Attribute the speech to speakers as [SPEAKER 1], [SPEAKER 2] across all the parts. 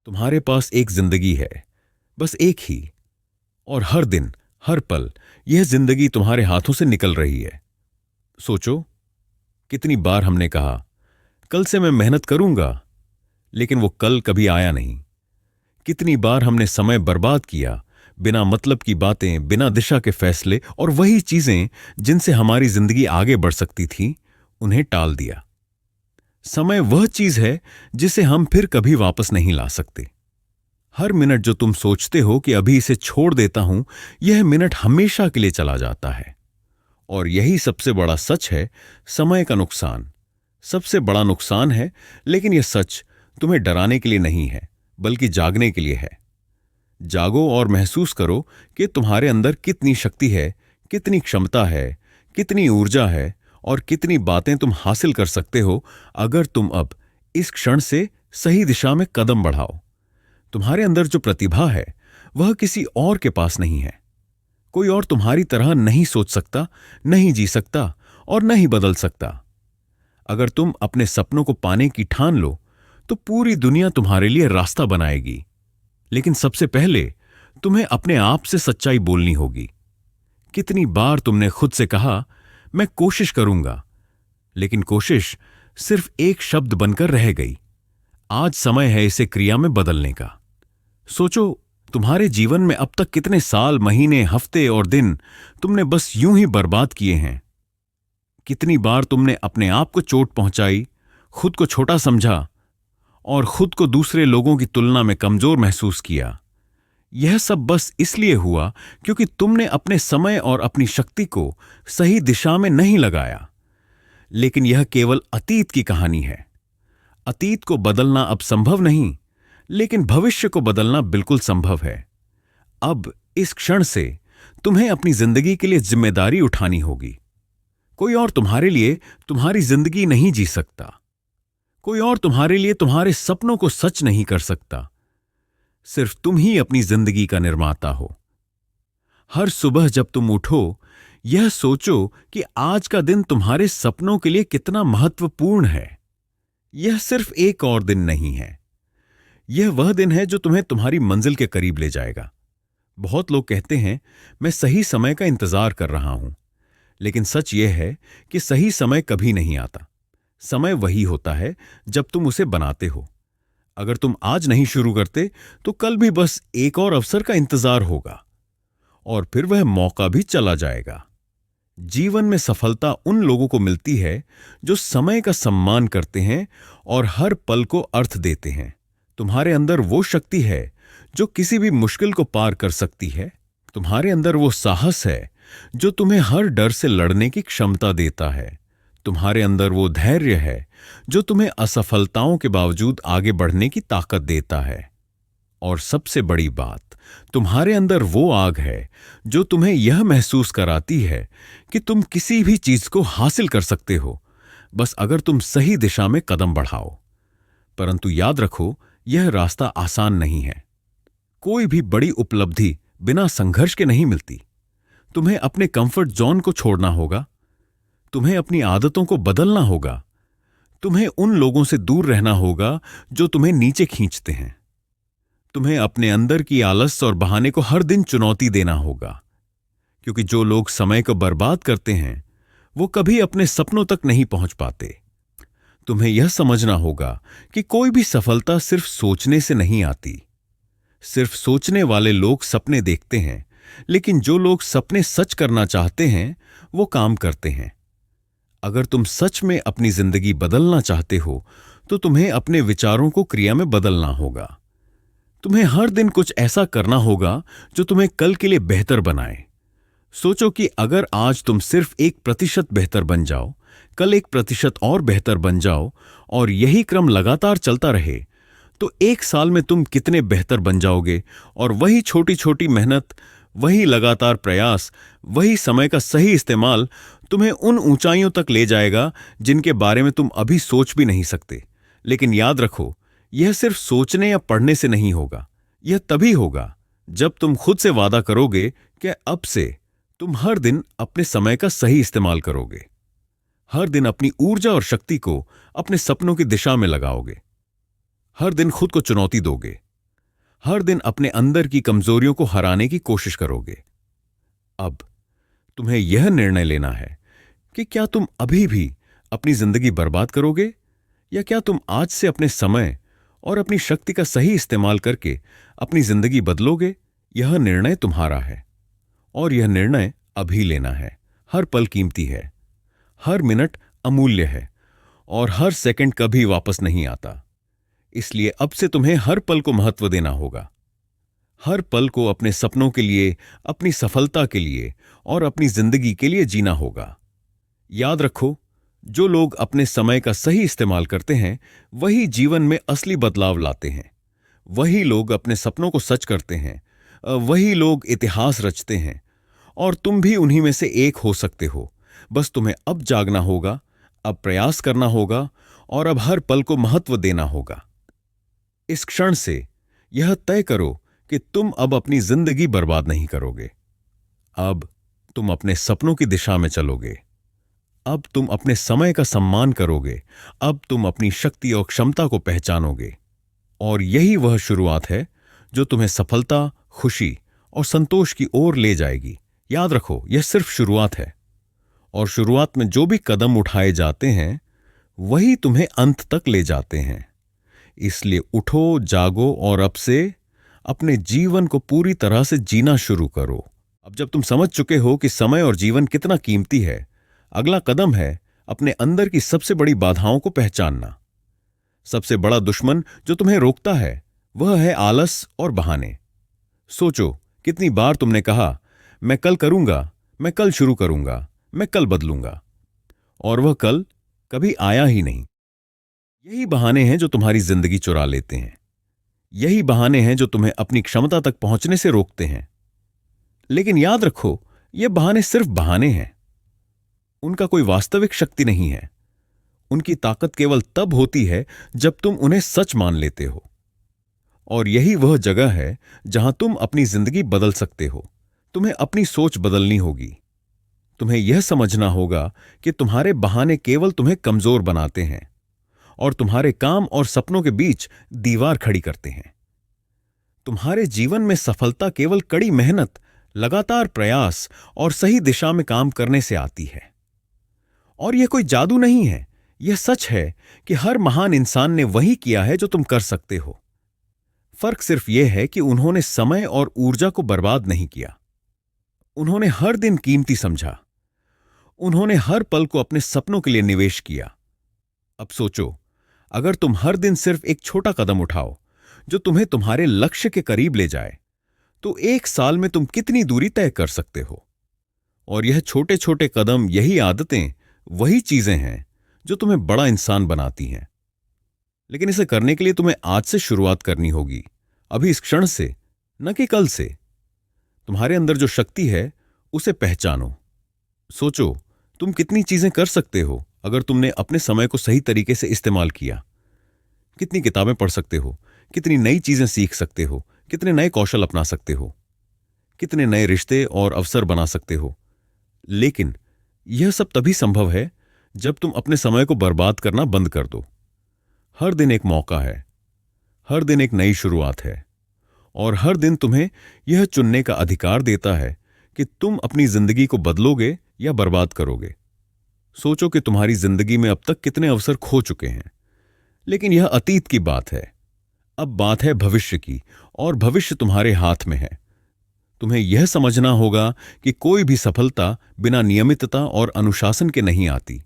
[SPEAKER 1] तुम्हारे पास एक जिंदगी है, बस एक ही। और हर दिन, हर पल यह जिंदगी तुम्हारे हाथों से निकल रही है। सोचो, कितनी बार हमने कहा कल से मैं मेहनत करूंगा, लेकिन वो कल कभी आया नहीं। कितनी बार हमने समय बर्बाद किया, बिना मतलब की बातें, बिना दिशा के फैसले, और वही चीजें जिनसे हमारी जिंदगी आगे बढ़ सकती थी, उन्हें टाल दिया। समय वह चीज है जिसे हम फिर कभी वापस नहीं ला सकते। हर मिनट जो तुम सोचते हो कि अभी इसे छोड़ देता हूं, यह मिनट हमेशा के लिए चला जाता है। और यही सबसे बड़ा सच है, समय का नुकसान सबसे बड़ा नुकसान है। लेकिन यह सच तुम्हें डराने के लिए नहीं है, बल्कि जागने के लिए है। जागो और महसूस करो कि तुम्हारे अंदर कितनी शक्ति है, कितनी क्षमता है, कितनी ऊर्जा है, और कितनी बातें तुम हासिल कर सकते हो अगर तुम अब इस क्षण से सही दिशा में कदम बढ़ाओ। तुम्हारे अंदर जो प्रतिभा है, वह किसी और के पास नहीं है। कोई और तुम्हारी तरह नहीं सोच सकता, नहीं जी सकता, और नहीं बदल सकता। अगर तुम अपने सपनों को पाने की ठान लो, तो पूरी दुनिया तुम्हारे लिए रास्ता बनाएगी। लेकिन सबसे पहले तुम्हें अपने आप से सच्चाई बोलनी होगी। कितनी बार तुमने खुद से कहा, मैं कोशिश करूंगा, लेकिन कोशिश सिर्फ एक शब्द बनकर रह गई। आज समय है इसे क्रिया में बदलने का। सोचो, तुम्हारे जीवन में अब तक कितने साल, महीने, हफ्ते और दिन तुमने बस यूं ही बर्बाद किए हैं। कितनी बार तुमने अपने आप को चोट पहुंचाई, खुद को छोटा समझा, और खुद को दूसरे लोगों की तुलना में कमजोर महसूस किया। यह सब बस इसलिए हुआ क्योंकि तुमने अपने समय और अपनी शक्ति को सही दिशा में नहीं लगाया। लेकिन यह केवल अतीत की कहानी है। अतीत को बदलना अब संभव नहीं, लेकिन भविष्य को बदलना बिल्कुल संभव है। अब इस क्षण से तुम्हें अपनी जिंदगी के लिए जिम्मेदारी उठानी होगी। कोई और तुम्हारे लिए तुम्हारी जिंदगी नहीं जी सकता। कोई और तुम्हारे लिए तुम्हारे सपनों को सच नहीं कर सकता। सिर्फ तुम ही अपनी जिंदगी का निर्माता हो। हर सुबह जब तुम उठो, यह सोचो कि आज का दिन तुम्हारे सपनों के लिए कितना महत्वपूर्ण है। यह सिर्फ एक और दिन नहीं है, यह वह दिन है जो तुम्हें तुम्हारी मंजिल के करीब ले जाएगा। बहुत लोग कहते हैं, मैं सही समय का इंतजार कर रहा हूं, लेकिन सच यह है कि सही समय कभी नहीं आता। समय वही होता है जब तुम उसे बनाते हो। अगर तुम आज नहीं शुरू करते, तो कल भी बस एक और अवसर का इंतजार होगा, और फिर वह मौका भी चला जाएगा। जीवन में सफलता उन लोगों को मिलती है जो समय का सम्मान करते हैं और हर पल को अर्थ देते हैं। तुम्हारे अंदर वो शक्ति है जो किसी भी मुश्किल को पार कर सकती है। तुम्हारे अंदर वो साहस है जो तुम्हें हर डर से लड़ने की क्षमता देता है। तुम्हारे अंदर वो धैर्य है जो तुम्हें असफलताओं के बावजूद आगे बढ़ने की ताकत देता है। और सबसे बड़ी बात, तुम्हारे अंदर वो आग है जो तुम्हें यह महसूस कराती है कि तुम किसी भी चीज को हासिल कर सकते हो, बस अगर तुम सही दिशा में कदम बढ़ाओ। परंतु याद रखो, यह रास्ता आसान नहीं है। कोई भी बड़ी उपलब्धि बिना संघर्ष के नहीं मिलती। तुम्हें अपने कंफर्ट जोन को छोड़ना होगा, तुम्हें अपनी आदतों को बदलना होगा, तुम्हें उन लोगों से दूर रहना होगा जो तुम्हें नीचे खींचते हैं। तुम्हें अपने अंदर की आलस और बहाने को हर दिन चुनौती देना होगा, क्योंकि जो लोग समय को बर्बाद करते हैं, वो कभी अपने सपनों तक नहीं पहुंच पाते। तुम्हें यह समझना होगा कि कोई भी सफलता सिर्फ सोचने से नहीं आती। सिर्फ सोचने वाले लोग सपने देखते हैं, लेकिन जो लोग सपने सच करना चाहते हैं, वो काम करते हैं। अगर तुम सच में अपनी जिंदगी बदलना चाहते हो, तो तुम्हें अपने विचारों को क्रिया में बदलना होगा। तुम्हें हर दिन कुछ ऐसा करना होगा जो तुम्हें कल के लिए बेहतर बनाए। सोचो कि अगर आज तुम सिर्फ 1% बेहतर बन जाओ, कल 1% और बेहतर बन जाओ, और यही क्रम लगातार चलता रहे, तो 1 साल में तुम कितने बेहतर बन जाओगे। और वही छोटी छोटी मेहनत, वही लगातार प्रयास, वही समय का सही इस्तेमाल तुम्हें उन ऊंचाइयों तक ले जाएगा जिनके बारे में तुम अभी सोच भी नहीं सकते। लेकिन याद रखो, यह सिर्फ सोचने या पढ़ने से नहीं होगा। यह तभी होगा जब तुम खुद से वादा करोगे कि अब से तुम हर दिन अपने समय का सही इस्तेमाल करोगे। हर दिन अपनी ऊर्जा और शक्ति को अपने सपनों की दिशा में लगाओगे। हर दिन खुद को चुनौती दोगे, हर दिन अपने अंदर की कमजोरियों को हराने की कोशिश करोगे। अब तुम्हें यह निर्णय लेना है कि क्या तुम अभी भी अपनी जिंदगी बर्बाद करोगे, या क्या तुम आज से अपने समय और अपनी शक्ति का सही इस्तेमाल करके अपनी जिंदगी बदलोगे। यह निर्णय तुम्हारा है, और यह निर्णय अभी लेना है। हर पल कीमती है, हर मिनट अमूल्य है, और हर सेकंड कभी वापस नहीं आता। इसलिए अब से तुम्हें हर पल को महत्व देना होगा। हर पल को अपने सपनों के लिए, अपनी सफलता के लिए और अपनी जिंदगी के लिए जीना होगा। याद रखो, जो लोग अपने समय का सही इस्तेमाल करते हैं वही जीवन में असली बदलाव लाते हैं। वही लोग अपने सपनों को सच करते हैं, वही लोग इतिहास रचते हैं, और तुम भी उन्हीं में से एक हो सकते हो। बस तुम्हें अब जागना होगा, अब प्रयास करना होगा, और अब हर पल को महत्व देना होगा। इस क्षण से यह तय करो कि तुम अब अपनी जिंदगी बर्बाद नहीं करोगे। अब तुम अपने सपनों की दिशा में चलोगे। अब तुम अपने समय का सम्मान करोगे। अब तुम अपनी शक्ति और क्षमता को पहचानोगे, और यही वह शुरुआत है जो तुम्हें सफलता, खुशी और संतोष की ओर ले जाएगी। याद रखो, यह सिर्फ शुरुआत है, और शुरुआत में जो भी कदम उठाए जाते हैं वही तुम्हें अंत तक ले जाते हैं। इसलिए उठो, जागो, और अब से अपने जीवन को पूरी तरह से जीना शुरू करो। अब जब तुम समझ चुके हो कि समय और जीवन कितना कीमती है, अगला कदम है अपने अंदर की सबसे बड़ी बाधाओं को पहचानना। सबसे बड़ा दुश्मन जो तुम्हें रोकता है वह है आलस और बहाने। सोचो, कितनी बार तुमने कहा, मैं कल करूंगा, मैं कल शुरू करूंगा, मैं कल बदलूंगा, और वह कल कभी आया ही नहीं। यही बहाने हैं जो तुम्हारी जिंदगी चुरा लेते हैं। यही बहाने हैं जो तुम्हें अपनी क्षमता तक पहुंचने से रोकते हैं। लेकिन याद रखो, ये बहाने सिर्फ बहाने हैं। उनका कोई वास्तविक शक्ति नहीं है। उनकी ताकत केवल तब होती है जब तुम उन्हें सच मान लेते हो। और यही वह जगह है जहां तुम अपनी जिंदगी बदल सकते हो। तुम्हें अपनी सोच बदलनी होगी। तुम्हें यह समझना होगा कि तुम्हारे बहाने केवल तुम्हें कमजोर बनाते हैं, और तुम्हारे काम और सपनों के बीच दीवार खड़ी करते हैं। तुम्हारे जीवन में सफलता केवल कड़ी मेहनत, लगातार प्रयास और सही दिशा में काम करने से आती है। और यह कोई जादू नहीं है। यह सच है कि हर महान इंसान ने वही किया है जो तुम कर सकते हो। फर्क सिर्फ यह है कि उन्होंने समय और ऊर्जा को बर्बाद नहीं किया। उन्होंने हर दिन कीमती समझा। उन्होंने हर पल को अपने सपनों के लिए निवेश किया। अब सोचो, अगर तुम हर दिन सिर्फ एक छोटा कदम उठाओ जो तुम्हें तुम्हारे लक्ष्य के करीब ले जाए, तो एक साल में तुम कितनी दूरी तय कर सकते हो। और यह छोटे छोटे कदम, यही आदतें, वही चीजें हैं जो तुम्हें बड़ा इंसान बनाती हैं। लेकिन इसे करने के लिए तुम्हें आज से शुरुआत करनी होगी, अभी इस क्षण से, न कि कल से। तुम्हारे अंदर जो शक्ति है उसे पहचानो। सोचो, तुम कितनी चीजें कर सकते हो अगर तुमने अपने समय को सही तरीके से इस्तेमाल किया। कितनी किताबें पढ़ सकते हो, कितनी नई चीजें सीख सकते हो, कितने नए कौशल अपना सकते हो, कितने नए रिश्ते और अवसर बना सकते हो। लेकिन यह सब तभी संभव है जब तुम अपने समय को बर्बाद करना बंद कर दो। हर दिन एक मौका है, हर दिन एक नई शुरुआत है, और हर दिन तुम्हें यह चुनने का अधिकार देता है कि तुम अपनी जिंदगी को बदलोगे या बर्बाद करोगे। सोचो कि तुम्हारी जिंदगी में अब तक कितने अवसर खो चुके हैं, लेकिन यह अतीत की बात है। अब बात है भविष्य की, और भविष्य तुम्हारे हाथ में है। तुम्हें यह समझना होगा कि कोई भी सफलता बिना नियमितता और अनुशासन के नहीं आती,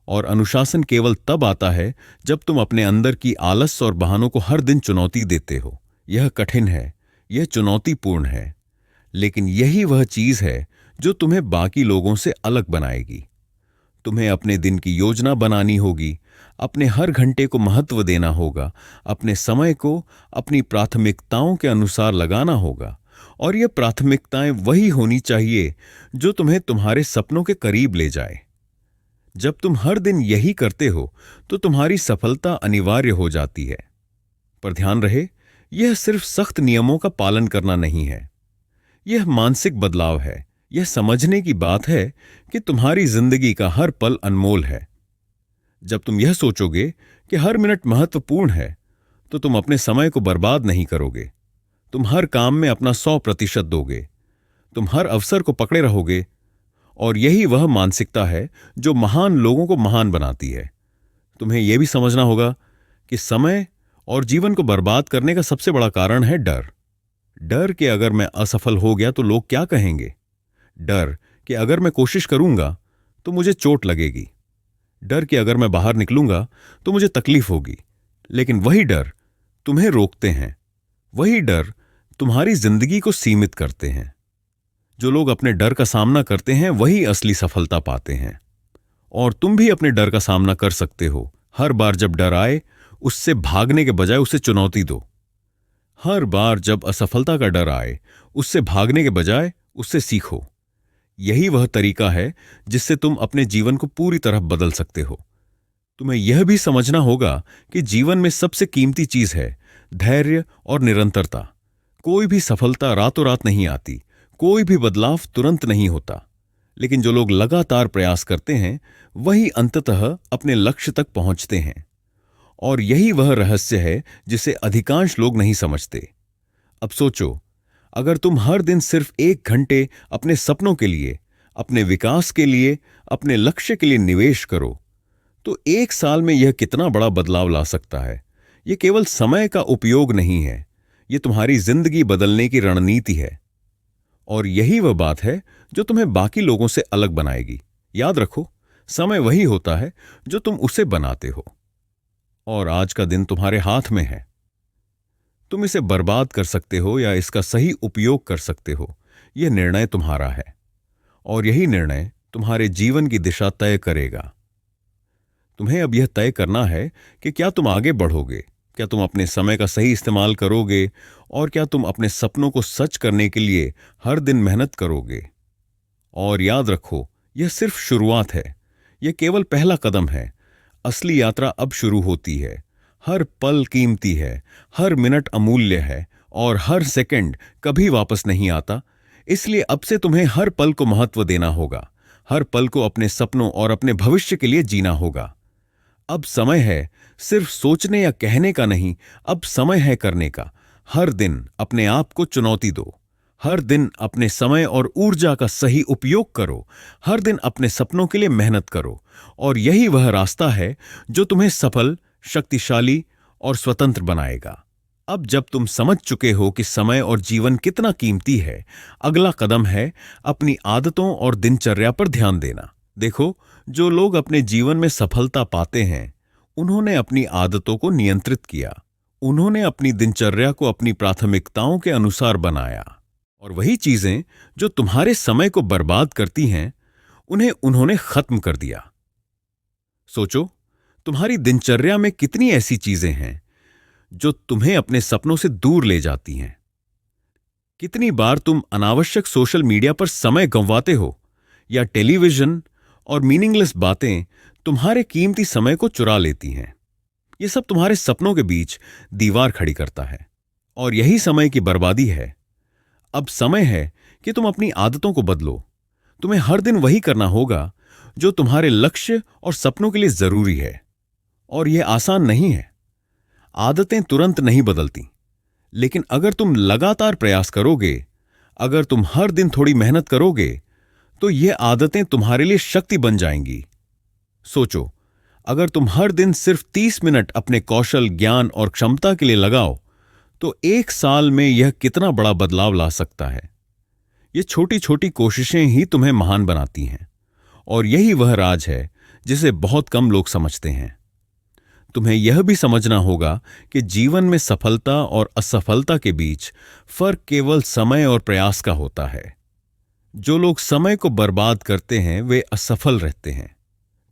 [SPEAKER 1] और अनुशासन केवल तब आता है जब तुम अपने अंदर की आलस और बहानों को हर दिन चुनौती देते हो। यह कठिन है, यह चुनौतीपूर्ण है, लेकिन यही वह चीज है जो तुम्हें बाकी लोगों से अलग बनाएगी। तुम्हें अपने दिन की योजना बनानी होगी, अपने हर घंटे को महत्व देना होगा, अपने समय को अपनी प्राथमिकताओं के अनुसार लगाना होगा, और ये प्राथमिकताएं वही होनी चाहिए जो तुम्हें तुम्हारे सपनों के करीब ले जाए। जब तुम हर दिन यही करते हो तो तुम्हारी सफलता अनिवार्य हो जाती है। पर ध्यान रहे, यह सिर्फ सख्त नियमों का पालन करना नहीं है। यह मानसिक बदलाव है। यह समझने की बात है कि तुम्हारी जिंदगी का हर पल अनमोल है। जब तुम यह सोचोगे कि हर मिनट महत्वपूर्ण है, तो तुम अपने समय को बर्बाद नहीं करोगे। तुम हर काम में अपना 100% दोगे, तुम हर अवसर को पकड़े रहोगे। और यही वह मानसिकता है जो महान लोगों को महान बनाती है। तुम्हें यह भी समझना होगा कि समय और जीवन को बर्बाद करने का सबसे बड़ा कारण है डर। डर कि अगर मैं असफल हो गया तो लोग क्या कहेंगे। डर कि अगर मैं कोशिश करूंगा तो मुझे चोट लगेगी। डर कि अगर मैं बाहर निकलूंगा तो मुझे तकलीफ होगी। लेकिन वही डर तुम्हें रोकते हैं, वही डर तुम्हारी जिंदगी को सीमित करते हैं। जो लोग अपने डर का सामना करते हैं वही असली सफलता पाते हैं। और तुम भी अपने डर का सामना कर सकते हो। हर बार जब डर आए, उससे भागने के बजाय उसे चुनौती दो। हर बार जब असफलता का डर आए, उससे भागने के बजाय उससे सीखो। यही वह तरीका है जिससे तुम अपने जीवन को पूरी तरह बदल सकते हो। तुम्हें यह भी समझना होगा कि जीवन में सबसे कीमती चीज है धैर्य और निरंतरता। कोई भी सफलता रातों रात नहीं आती, कोई भी बदलाव तुरंत नहीं होता। लेकिन जो लोग लगातार प्रयास करते हैं वही अंततः अपने लक्ष्य तक पहुंचते हैं। और यही वह रहस्य है जिसे अधिकांश लोग नहीं समझते। अब सोचो, अगर तुम हर दिन सिर्फ 1 घंटे अपने सपनों के लिए, अपने विकास के लिए, अपने लक्ष्य के लिए निवेश करो, तो 1 साल में यह कितना बड़ा बदलाव ला सकता है। यह केवल समय का उपयोग नहीं है, यह तुम्हारी जिंदगी बदलने की रणनीति है। और यही वह बात है जो तुम्हें बाकी लोगों से अलग बनाएगी। याद रखो, समय वही होता है जो तुम उसे बनाते हो। और आज का दिन तुम्हारे हाथ में है। तुम इसे बर्बाद कर सकते हो या इसका सही उपयोग कर सकते हो। यह निर्णय तुम्हारा है। और यही निर्णय तुम्हारे जीवन की दिशा तय करेगा। तुम्हें अब यह तय करना है कि क्या तुम आगे बढ़ोगे, क्या तुम अपने समय का सही इस्तेमाल करोगे, और क्या तुम अपने सपनों को सच करने के लिए हर दिन मेहनत करोगे। और याद रखो, यह सिर्फ शुरुआत है, यह केवल पहला कदम है। असली यात्रा अब शुरू होती है। हर पल कीमती है, हर मिनट अमूल्य है, और हर सेकंड कभी वापस नहीं आता। इसलिए अब से तुम्हें हर पल को महत्व देना होगा। हर पल को अपने सपनों और अपने भविष्य के लिए जीना होगा। अब समय है सिर्फ सोचने या कहने का नहीं, अब समय है करने का। हर दिन अपने आप को चुनौती दो। हर दिन अपने समय और ऊर्जा का सही उपयोग करो। हर दिन अपने सपनों के लिए मेहनत करो। और यही वह रास्ता है जो तुम्हें सफल, शक्तिशाली और स्वतंत्र बनाएगा। अब जब तुम समझ चुके हो कि समय और जीवन कितना कीमती है, अगला कदम है अपनी आदतों और दिनचर्या पर ध्यान देना। देखो, जो लोग अपने जीवन में सफलता पाते हैं, उन्होंने अपनी आदतों को नियंत्रित किया। उन्होंने अपनी दिनचर्या को अपनी प्राथमिकताओं के अनुसार बनाया। और वही चीजें जो तुम्हारे समय को बर्बाद करती हैं, उन्हें उन्होंने खत्म कर दिया। सोचो, तुम्हारी दिनचर्या में कितनी ऐसी चीजें हैं जो तुम्हें अपने सपनों से दूर ले जाती हैं। कितनी बार तुम अनावश्यक सोशल मीडिया पर समय गंवाते हो, या टेलीविजन और मीनिंगलेस बातें तुम्हारे कीमती समय को चुरा लेती हैं। ये सब तुम्हारे सपनों के बीच दीवार खड़ी करता है, और यही समय की बर्बादी है। अब समय है कि तुम अपनी आदतों को बदलो। तुम्हें हर दिन वही करना होगा जो तुम्हारे लक्ष्य और सपनों के लिए जरूरी है। और यह आसान नहीं है। आदतें तुरंत नहीं बदलती, लेकिन अगर तुम लगातार प्रयास करोगे, अगर तुम हर दिन थोड़ी मेहनत करोगे, तो ये आदतें तुम्हारे लिए शक्ति बन जाएंगी। सोचो, अगर तुम हर दिन सिर्फ 30 मिनट अपने कौशल, ज्ञान और क्षमता के लिए लगाओ, तो 1 साल में यह कितना बड़ा बदलाव ला सकता है। ये छोटी छोटी कोशिशें ही तुम्हें महान बनाती हैं। और यही वह राज है जिसे बहुत कम लोग समझते हैं। तुम्हें यह भी समझना होगा कि जीवन में सफलता और असफलता के बीच फर्क केवल समय और प्रयास का होता है। जो लोग समय को बर्बाद करते हैं वे असफल रहते हैं।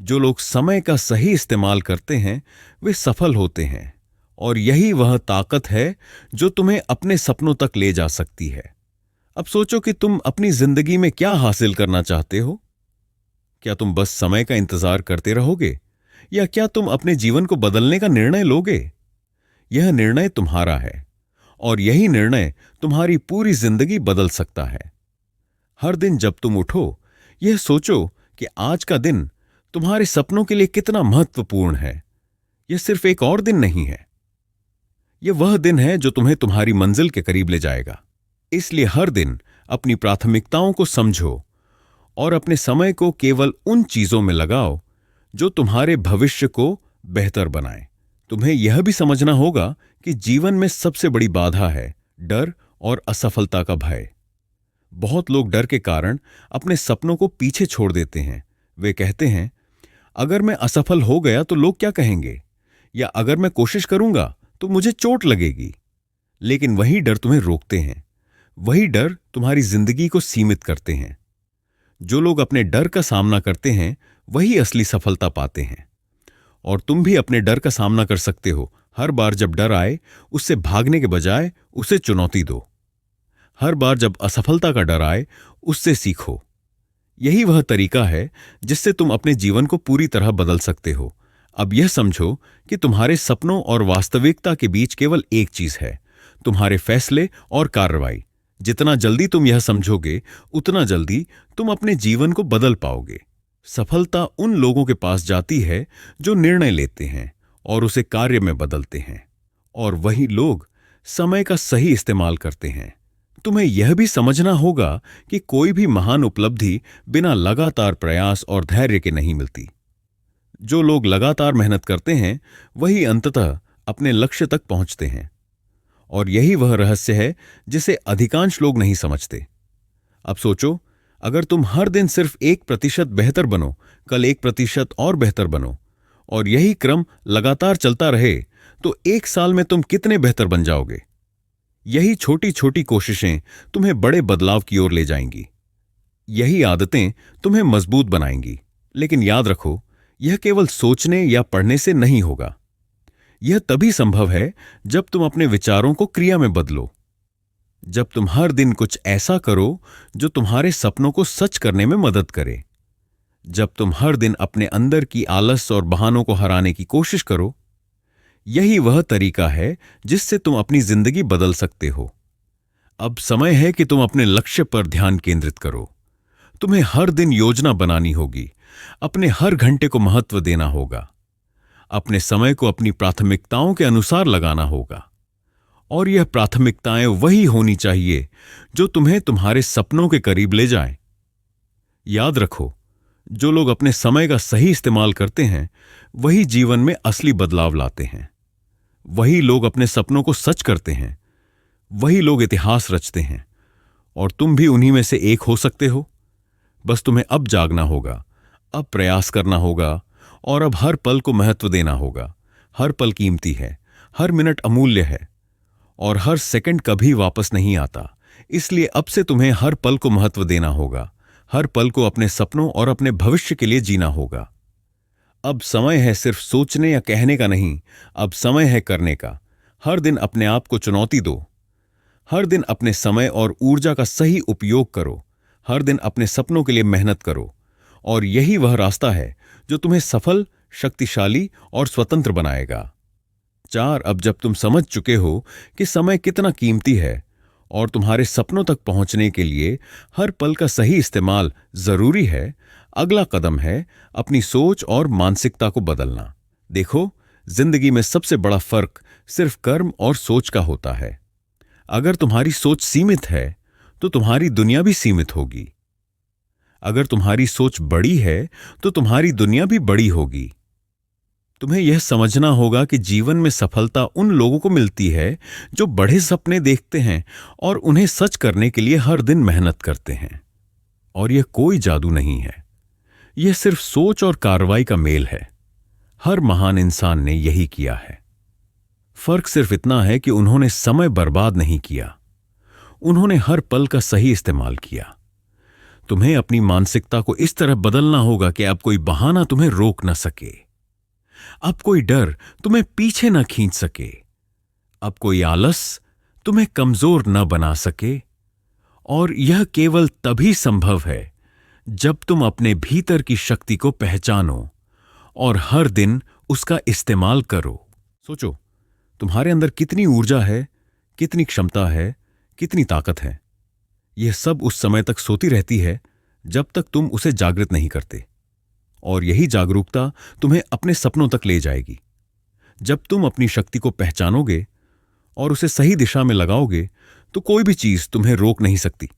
[SPEAKER 1] जो लोग समय का सही इस्तेमाल करते हैं वे सफल होते हैं। और यही वह ताकत है जो तुम्हें अपने सपनों तक ले जा सकती है। अब सोचो कि तुम अपनी जिंदगी में क्या हासिल करना चाहते हो। क्या तुम बस समय का इंतजार करते रहोगे, या क्या तुम अपने जीवन को बदलने का निर्णय लोगे। यह निर्णय तुम्हारा है, और यही निर्णय तुम्हारी पूरी जिंदगी बदल सकता है। हर दिन जब तुम उठो, यह सोचो कि आज का दिन तुम्हारे सपनों के लिए कितना महत्वपूर्ण है। यह सिर्फ एक और दिन नहीं है, यह वह दिन है जो तुम्हें तुम्हारी मंजिल के करीब ले जाएगा। इसलिए हर दिन अपनी प्राथमिकताओं को समझो और अपने समय को केवल उन चीजों में लगाओ जो तुम्हारे भविष्य को बेहतर बनाए। तुम्हें यह भी समझना होगा कि जीवन में सबसे बड़ी बाधा है डर और असफलता का भय। बहुत लोग डर के कारण अपने सपनों को पीछे छोड़ देते हैं। वे कहते हैं, अगर मैं असफल हो गया तो लोग क्या कहेंगे, या अगर मैं कोशिश करूंगा तो मुझे चोट लगेगी। लेकिन वही डर तुम्हें रोकते हैं, वही डर तुम्हारी जिंदगी को सीमित करते हैं। जो लोग अपने डर का सामना करते हैं वही असली सफलता पाते हैं। और तुम भी अपने डर का सामना कर सकते हो। हर बार जब डर आए, उससे भागने के बजाय उसे चुनौती दो। हर बार जब असफलता का डर आए, उससे सीखो। यही वह तरीका है जिससे तुम अपने जीवन को पूरी तरह बदल सकते हो। अब यह समझो कि तुम्हारे सपनों और वास्तविकता के बीच केवल एक चीज है, तुम्हारे फैसले और कार्रवाई। जितना जल्दी तुम यह समझोगे, उतना जल्दी तुम अपने जीवन को बदल पाओगे। सफलता उन लोगों के पास जाती है जो निर्णय लेते हैं और उसे कार्य में बदलते हैं, और वही लोग समय का सही इस्तेमाल करते हैं। तुम्हें यह भी समझना होगा कि कोई भी महान उपलब्धि बिना लगातार प्रयास और धैर्य के नहीं मिलती। जो लोग लगातार मेहनत करते हैं वही अंततः अपने लक्ष्य तक पहुंचते हैं, और यही वह रहस्य है जिसे अधिकांश लोग नहीं समझते। अब सोचो, अगर तुम हर दिन सिर्फ 1% बेहतर बनो, कल 1% और बेहतर बनो, और यही क्रम लगातार चलता रहे, तो 1 साल में तुम कितने बेहतर बन जाओगे। यही छोटी छोटी कोशिशें तुम्हें बड़े बदलाव की ओर ले जाएंगी। यही आदतें तुम्हें मजबूत बनाएंगी। लेकिन याद रखो, यह केवल सोचने या पढ़ने से नहीं होगा। यह तभी संभव है जब तुम अपने विचारों को क्रिया में बदलो। जब तुम हर दिन कुछ ऐसा करो जो तुम्हारे सपनों को सच करने में मदद करे। जब तुम हर दिन अपने अंदर की आलस और बहानों को हराने की कोशिश करो। यही वह तरीका है जिससे तुम अपनी जिंदगी बदल सकते हो। अब समय है कि तुम अपने लक्ष्य पर ध्यान केंद्रित करो। तुम्हें हर दिन योजना बनानी होगी, अपने हर घंटे को महत्व देना होगा, अपने समय को अपनी प्राथमिकताओं के अनुसार लगाना होगा। और यह प्राथमिकताएं वही होनी चाहिए जो तुम्हें तुम्हारे सपनों के करीब ले जाएं। याद रखो, जो लोग अपने समय का सही इस्तेमाल करते हैं वही जीवन में असली बदलाव लाते हैं। वही लोग अपने सपनों को सच करते हैं, वही लोग इतिहास रचते हैं। और तुम भी उन्हीं में से एक हो सकते हो। बस तुम्हें अब जागना होगा, अब प्रयास करना होगा, और अब हर पल को महत्व देना होगा। हर पल कीमती है, हर मिनट अमूल्य है, और हर सेकंड कभी वापस नहीं आता। इसलिए अब से तुम्हें हर पल को महत्व देना होगा। हर पल को अपने सपनों और अपने भविष्य के लिए जीना होगा। अब समय है सिर्फ सोचने या कहने का नहीं, अब समय है करने का। हर दिन अपने आप को चुनौती दो। हर दिन अपने समय और ऊर्जा का सही उपयोग करो। हर दिन अपने सपनों के लिए मेहनत करो। और यही वह रास्ता है जो तुम्हें सफल, शक्तिशाली और स्वतंत्र बनाएगा। 4, अब जब तुम समझ चुके हो कि समय कितना कीमती है और तुम्हारे सपनों तक पहुंचने के लिए हर पल का सही इस्तेमाल जरूरी है, अगला कदम है अपनी सोच और मानसिकता को बदलना। देखो, जिंदगी में सबसे बड़ा फर्क सिर्फ कर्म और सोच का होता है। अगर तुम्हारी सोच सीमित है तो तुम्हारी दुनिया भी सीमित होगी। अगर तुम्हारी सोच बड़ी है तो तुम्हारी दुनिया भी बड़ी होगी। तुम्हें यह समझना होगा कि जीवन में सफलता उन लोगों को मिलती है जो बड़े सपने देखते हैं और उन्हें सच करने के लिए हर दिन मेहनत करते हैं। और यह कोई जादू नहीं है, यह सिर्फ सोच और कार्रवाई का मेल है। हर महान इंसान ने यही किया है। फर्क सिर्फ इतना है कि उन्होंने समय बर्बाद नहीं किया, उन्होंने हर पल का सही इस्तेमाल किया। तुम्हें अपनी मानसिकता को इस तरह बदलना होगा कि अब कोई बहाना तुम्हें रोक न सके, अब कोई डर तुम्हें पीछे न खींच सके, अब कोई आलस तुम्हें कमजोर न बना सके। और यह केवल तभी संभव है जब तुम अपने भीतर की शक्ति को पहचानो और हर दिन उसका इस्तेमाल करो। सोचो, तुम्हारे अंदर कितनी ऊर्जा है, कितनी क्षमता है, कितनी ताकत है। यह सब उस समय तक सोती रहती है जब तक तुम उसे जागृत नहीं करते। और यही जागरूकता तुम्हें अपने सपनों तक ले जाएगी। जब तुम अपनी शक्ति को पहचानोगे और उसे सही दिशा में लगाओगे तो कोई भी चीज तुम्हें रोक नहीं सकती।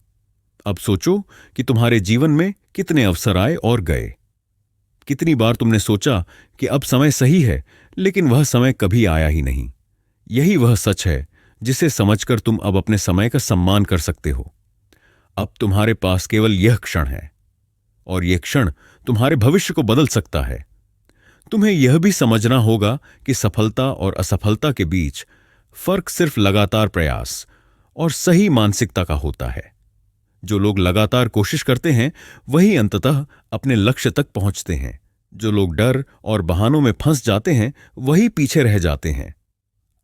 [SPEAKER 1] अब सोचो कि तुम्हारे जीवन में कितने अवसर आए और गए। कितनी बार तुमने सोचा कि अब समय सही है, लेकिन वह समय कभी आया ही नहीं। यही वह सच है जिसे समझकर तुम अब अपने समय का सम्मान कर सकते हो। अब तुम्हारे पास केवल यह क्षण है, और यह क्षण तुम्हारे भविष्य को बदल सकता है। तुम्हें यह भी समझना होगा कि सफलता और असफलता के बीच फर्क सिर्फ लगातार प्रयास और सही मानसिकता का होता है। जो लोग लगातार कोशिश करते हैं वही अंततः अपने लक्ष्य तक पहुंचते हैं। जो लोग डर और बहानों में फंस जाते हैं वही पीछे रह जाते हैं।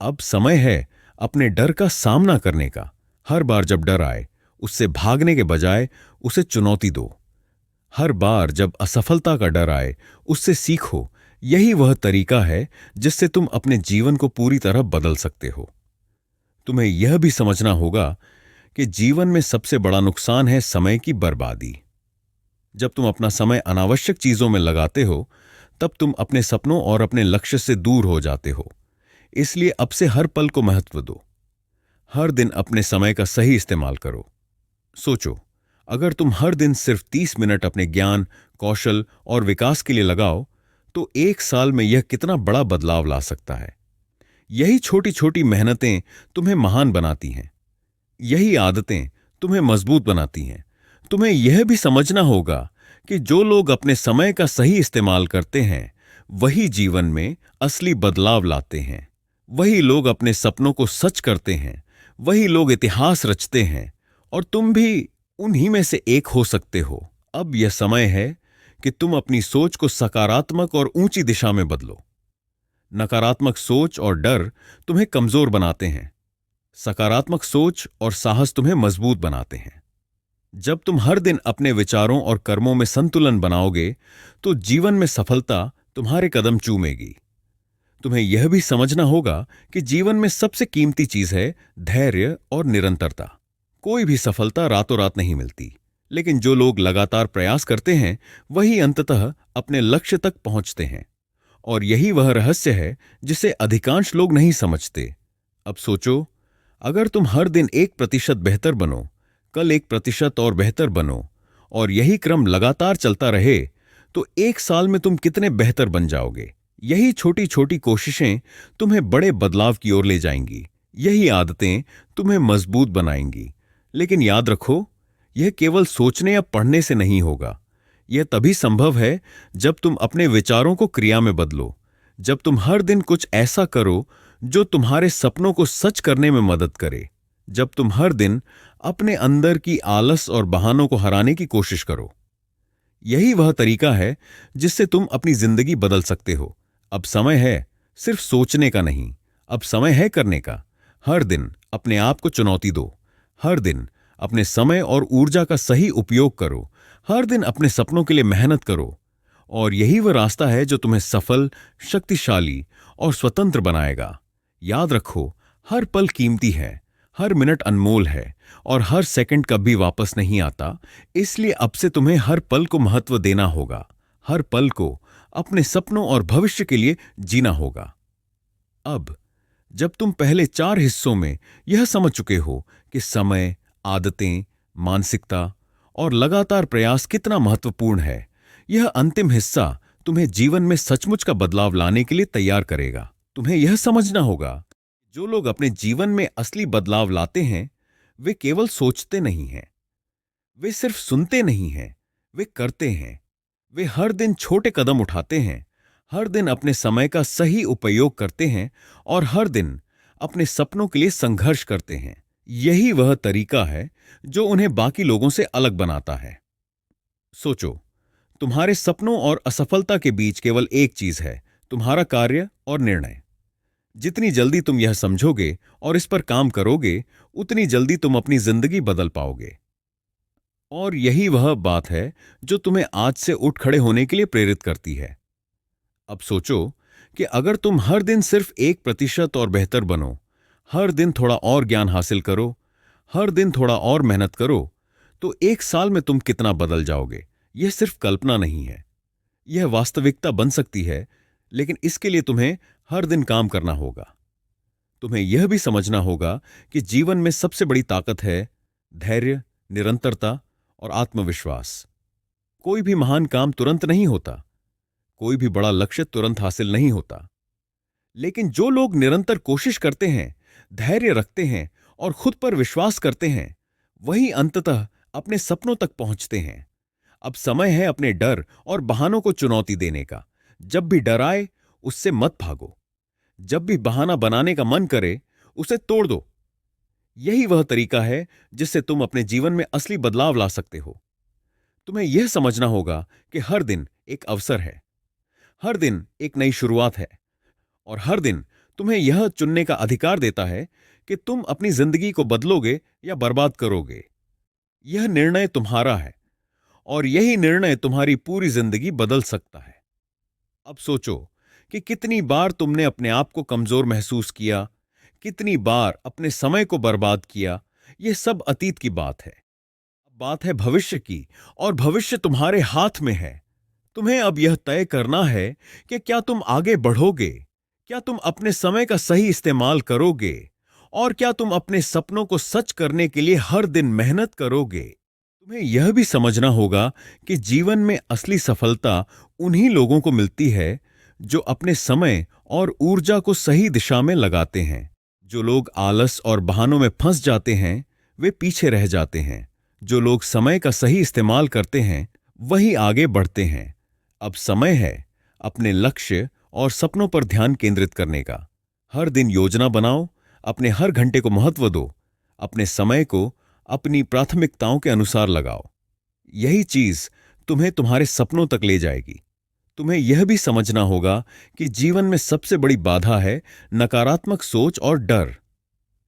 [SPEAKER 1] अब समय है अपने डर का सामना करने का। हर बार जब डर आए उससे भागने के बजाय उसे चुनौती दो। हर बार जब असफलता का डर आए उससे सीखो। यही वह तरीका है जिससे तुम अपने जीवन को पूरी तरह बदल सकते हो। तुम्हें यह भी समझना होगा कि जीवन में सबसे बड़ा नुकसान है समय की बर्बादी। जब तुम अपना समय अनावश्यक चीजों में लगाते हो तब तुम अपने सपनों और अपने लक्ष्य से दूर हो जाते हो। इसलिए अब से हर पल को महत्व दो। हर दिन अपने समय का सही इस्तेमाल करो। सोचो, अगर तुम हर दिन सिर्फ 30 मिनट अपने ज्ञान, कौशल और विकास के लिए लगाओ तो 1 साल में यह कितना बड़ा बदलाव ला सकता है। यही छोटी छोटी मेहनतें तुम्हें महान बनाती हैं। यही आदतें तुम्हें मजबूत बनाती हैं। तुम्हें यह भी समझना होगा कि जो लोग अपने समय का सही इस्तेमाल करते हैं वही जीवन में असली बदलाव लाते हैं। वही लोग अपने सपनों को सच करते हैं। वही लोग इतिहास रचते हैं, और तुम भी उन्हीं में से एक हो सकते हो। अब यह समय है कि तुम अपनी सोच को सकारात्मक और ऊंची दिशा में बदलो। नकारात्मक सोच और डर तुम्हें कमजोर बनाते हैं। सकारात्मक सोच और साहस तुम्हें मजबूत बनाते हैं। जब तुम हर दिन अपने विचारों और कर्मों में संतुलन बनाओगे तो जीवन में सफलता तुम्हारे कदम चूमेगी। तुम्हें यह भी समझना होगा कि जीवन में सबसे कीमती चीज है धैर्य और निरंतरता। कोई भी सफलता रातों रात नहीं मिलती, लेकिन जो लोग लगातार प्रयास करते हैं वही अंततः अपने लक्ष्य तक पहुंचते हैं। और यही वह रहस्य है जिसे अधिकांश लोग नहीं समझते। अब सोचो, अगर तुम हर दिन 1% बेहतर बनो, कल 1% और बेहतर बनो, और यही क्रम लगातार चलता रहे तो 1 साल में तुम कितने बेहतर बन जाओगे। यही छोटी छोटी कोशिशें तुम्हें बड़े बदलाव की ओर ले जाएंगी। यही आदतें तुम्हें मजबूत बनाएंगी। लेकिन याद रखो, यह केवल सोचने या पढ़ने से नहीं होगा। यह तभी संभव है जब तुम अपने विचारों को क्रिया में बदलो। जब तुम हर दिन कुछ ऐसा करो जो तुम्हारे सपनों को सच करने में मदद करे। जब तुम हर दिन अपने अंदर की आलस और बहानों को हराने की कोशिश करो। यही वह तरीका है जिससे तुम अपनी जिंदगी बदल सकते हो। अब समय है सिर्फ सोचने का नहीं, अब समय है करने का। हर दिन अपने आप को चुनौती दो। हर दिन अपने समय और ऊर्जा का सही उपयोग करो। हर दिन अपने सपनों के लिए मेहनत करो। और यही वह रास्ता है जो तुम्हें सफल, शक्तिशाली और स्वतंत्र बनाएगा। याद रखो, हर पल कीमती है, हर मिनट अनमोल है, और हर सेकंड कभी वापस नहीं आता। इसलिए अब से तुम्हें हर पल को महत्व देना होगा। हर पल को अपने सपनों और भविष्य के लिए जीना होगा। अब जब तुम पहले 4 हिस्सों में यह समझ चुके हो कि समय, आदतें, मानसिकता और लगातार प्रयास कितना महत्वपूर्ण है, यह अंतिम हिस्सा तुम्हें जीवन में सचमुच का बदलाव लाने के लिए तैयार करेगा। तुम्हें यह समझना होगा, जो लोग अपने जीवन में असली बदलाव लाते हैं वे केवल सोचते नहीं हैं, वे सिर्फ सुनते नहीं हैं, वे करते हैं। वे हर दिन छोटे कदम उठाते हैं, हर दिन अपने समय का सही उपयोग करते हैं, और हर दिन अपने सपनों के लिए संघर्ष करते हैं। यही वह तरीका है जो उन्हें बाकी लोगों से अलग बनाता है। सोचो, तुम्हारे सपनों और असफलता के बीच केवल एक चीज है, तुम्हारा कार्य और निर्णय। जितनी जल्दी तुम यह समझोगे और इस पर काम करोगे, उतनी जल्दी तुम अपनी जिंदगी बदल पाओगे। और यही वह बात है जो तुम्हें आज से उठ खड़े होने के लिए प्रेरित करती है। अब सोचो कि अगर तुम हर दिन सिर्फ 1% और बेहतर बनो, हर दिन थोड़ा और ज्ञान हासिल करो, हर दिन थोड़ा और मेहनत करो, तो 1 साल में तुम कितना बदल जाओगे। यह सिर्फ कल्पना नहीं है, यह वास्तविकता बन सकती है, लेकिन इसके लिए तुम्हें हर दिन काम करना होगा। तुम्हें यह भी समझना होगा कि जीवन में सबसे बड़ी ताकत है धैर्य, निरंतरता और आत्मविश्वास। कोई भी महान काम तुरंत नहीं होता, कोई भी बड़ा लक्ष्य तुरंत हासिल नहीं होता, लेकिन जो लोग निरंतर कोशिश करते हैं, धैर्य रखते हैं और खुद पर विश्वास करते हैं, वही अंततः अपने सपनों तक पहुंचते हैं। अब समय है अपने डर और बहानों को चुनौती देने का। जब भी डर आए, उससे मत भागो। जब भी बहाना बनाने का मन करे, उसे तोड़ दो। यही वह तरीका है जिससे तुम अपने जीवन में असली बदलाव ला सकते हो। तुम्हें यह समझना होगा कि हर दिन एक अवसर है, हर दिन एक नई शुरुआत है, और हर दिन तुम्हें यह चुनने का अधिकार देता है कि तुम अपनी जिंदगी को बदलोगे या बर्बाद करोगे। यह निर्णय तुम्हारा है, और यही निर्णय तुम्हारी पूरी जिंदगी बदल सकता है। अब सोचो कि कितनी बार तुमने अपने आप को कमजोर महसूस किया, कितनी बार अपने समय को बर्बाद किया। यह सब अतीत की बात है। अब बात है भविष्य की, और भविष्य तुम्हारे हाथ में है। तुम्हें अब यह तय करना है कि क्या तुम आगे बढ़ोगे, क्या तुम अपने समय का सही इस्तेमाल करोगे, और क्या तुम अपने सपनों को सच करने के लिए हर दिन मेहनत करोगे। तुम्हें यह भी समझना होगा कि जीवन में असली सफलता उन्हीं लोगों को मिलती है जो अपने समय और ऊर्जा को सही दिशा में लगाते हैं। जो लोग आलस और बहानों में फंस जाते हैं, वे पीछे रह जाते हैं। जो लोग समय का सही इस्तेमाल करते हैं, वही आगे बढ़ते हैं। अब समय है अपने लक्ष्य और सपनों पर ध्यान केंद्रित करने का। हर दिन योजना बनाओ, अपने हर घंटे को महत्व दो, अपने समय को अपनी प्राथमिकताओं के अनुसार लगाओ। यही चीज तुम्हें तुम्हारे सपनों तक ले जाएगी। तुम्हें यह भी समझना होगा कि जीवन में सबसे बड़ी बाधा है नकारात्मक सोच और डर।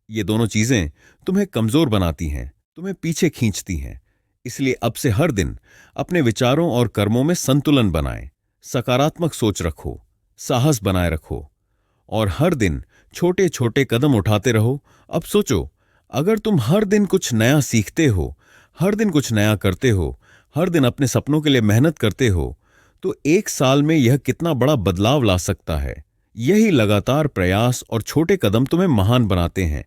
[SPEAKER 1] ये दोनों चीजें तुम्हें कमजोर बनाती हैं, तुम्हें पीछे खींचती हैं। इसलिए अब से हर दिन अपने विचारों और कर्मों में संतुलन बनाएं, सकारात्मक सोच रखो, साहस बनाए रखो, और हर दिन छोटे छोटे कदम उठाते रहो। अब सोचो, अगर तुम हर दिन कुछ नया सीखते हो, हर दिन कुछ नया करते हो, हर दिन अपने सपनों के लिए मेहनत करते हो, तो एक साल में यह कितना बड़ा बदलाव ला सकता है। यही लगातार प्रयास और छोटे कदम तुम्हें महान बनाते हैं।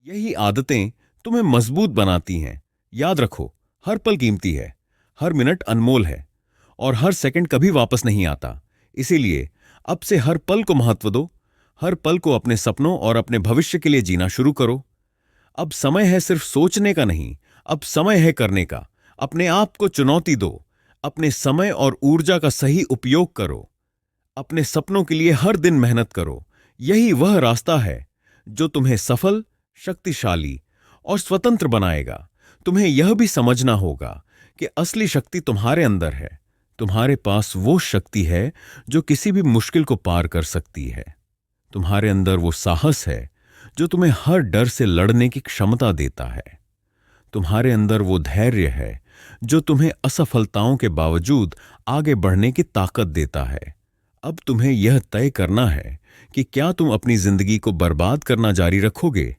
[SPEAKER 1] यही आदतें तुम्हें मजबूत बनाती हैं। याद रखो, हर पल कीमती है, हर मिनट अनमोल है, और हर सेकंड कभी वापस नहीं आता। इसीलिए अब से हर पल को महत्व दो, हर पल को अपने सपनों और अपने भविष्य के लिए जीना शुरू करो। अब समय है सिर्फ सोचने का नहीं, अब समय है करने का। अपने आप को चुनौती दो, अपने समय और ऊर्जा का सही उपयोग करो, अपने सपनों के लिए हर दिन मेहनत करो। यही वह रास्ता है जो तुम्हें सफल, शक्तिशाली और स्वतंत्र बनाएगा। तुम्हें यह भी समझना होगा कि असली शक्ति तुम्हारे अंदर है। तुम्हारे पास वो शक्ति है जो किसी भी मुश्किल को पार कर सकती है। तुम्हारे अंदर वो साहस है जो तुम्हें हर डर से लड़ने की क्षमता देता है। तुम्हारे अंदर वो धैर्य है जो तुम्हें असफलताओं के बावजूद आगे बढ़ने की ताकत देता है। अब तुम्हें यह तय करना है कि क्या तुम अपनी जिंदगी को बर्बाद करना जारी रखोगे,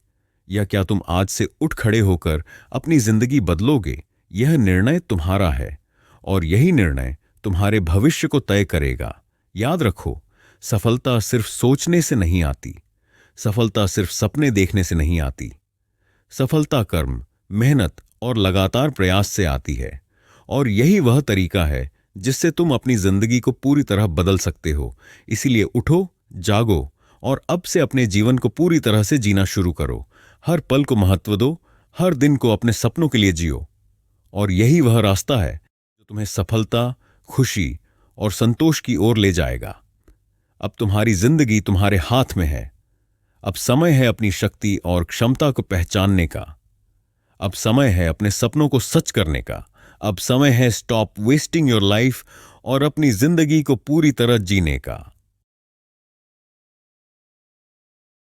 [SPEAKER 1] या क्या तुम आज से उठ खड़े होकर अपनी जिंदगी बदलोगे। यह निर्णय तुम्हारा है, और यही निर्णय तुम्हारे भविष्य को तय करेगा। याद रखो, सफलता सिर्फ सोचने से नहीं आती, सफलता सिर्फ सपने देखने से नहीं आती। सफलता कर्म, मेहनत और लगातार प्रयास से आती है, और यही वह तरीका है जिससे तुम अपनी जिंदगी को पूरी तरह बदल सकते हो। इसीलिए उठो, जागो, और अब से अपने जीवन को पूरी तरह से जीना शुरू करो। हर पल को महत्व दो, हर दिन को अपने सपनों के लिए जियो, और यही वह रास्ता है जो तुम्हें सफलता, खुशी और संतोष की ओर ले जाएगा। अब तुम्हारी जिंदगी तुम्हारे हाथ में है। अब समय है अपनी शक्ति और क्षमता को पहचानने का। अब समय है अपने सपनों को सच करने का। अब समय है स्टॉप वेस्टिंग योर लाइफ और अपनी जिंदगी को पूरी तरह जीने का।